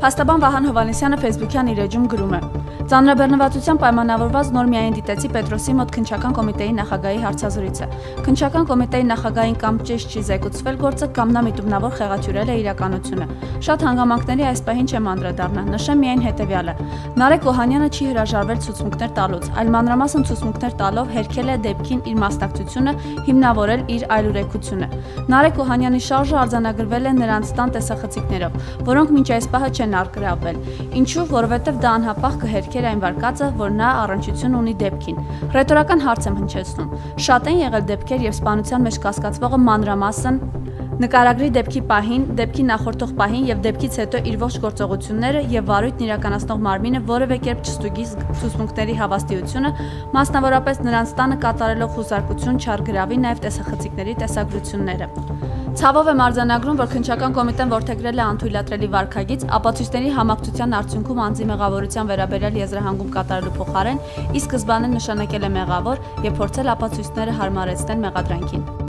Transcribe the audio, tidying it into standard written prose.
Փաստաբան Վահան Հովհաննիսյանը Facebook-յան իր էջում գրում է. Ծանրաբեռնվածությամբ պայմանավորված նոր միայն դիտեցի Պետրոսի մոտ քննչական կոմիտեի նախագահի հարցազրույցը։ Քննչական կոմիտեի նախագահին կամ ճիշտ չի զեկուցվել գործը, կամ նա միտումնավոր խեղաթյուրել է իրականությունը։ Շատ հանգամանքների այս պահին չեմ անդրադառնա, նշեմ միայն հետևյալը. Նարեկ Օհանյանը չի հրաժարվել ցուցմունքներ տալուց, այլ մանրամասն ցուցմունքներ տալով հերքել է դեպքին իր մասնակցությունը, հիմնավորել իր այլուրեքությունը։ Նարեկ Օհանյանի շարժը արձանագրվել է նրանց տան տեսախցիկներով, որոնք մինչ այս պահը չեն արգրավվել։ Ինչու՞, որովհետև դա անհապաղ կհերքեր այն վարկածը, որ նա առնչություն ունի դեպքին։ Ռետորական հարց եմ հնչեցնում. շատ են եղել դեպքեր, եւ սպանության մեջ կասկածվողը մանրամասն նկարագրի դեպքի պահին, դեպքի նախորդող պահին եւ դեպքից հետո իր ողջ գործողությունները եւ վարույթն իրականացնող մարմինը որևէ կերպ չստուգի ցուցմունքների հավաստիությունը, մասնավորապես նրանց տանը կատարելով խուզարկություն չարգրավի նաեւ տեսախցիկների տեսագրությունները։ Ցավով եմ արձանագրում, որ քննչական կոմիտեն որդեգրել է անթույլատրելի վարքագիծ, ապացույցների համակցության արդյունքում անձի մեղավորության վերաբերյալ եզրահանգում կատարելու փոխարեն ի սկզբանե նշանակել է մեղավոր եւ փորձել ապացույցները հարմարեցնել մեղադրանքին։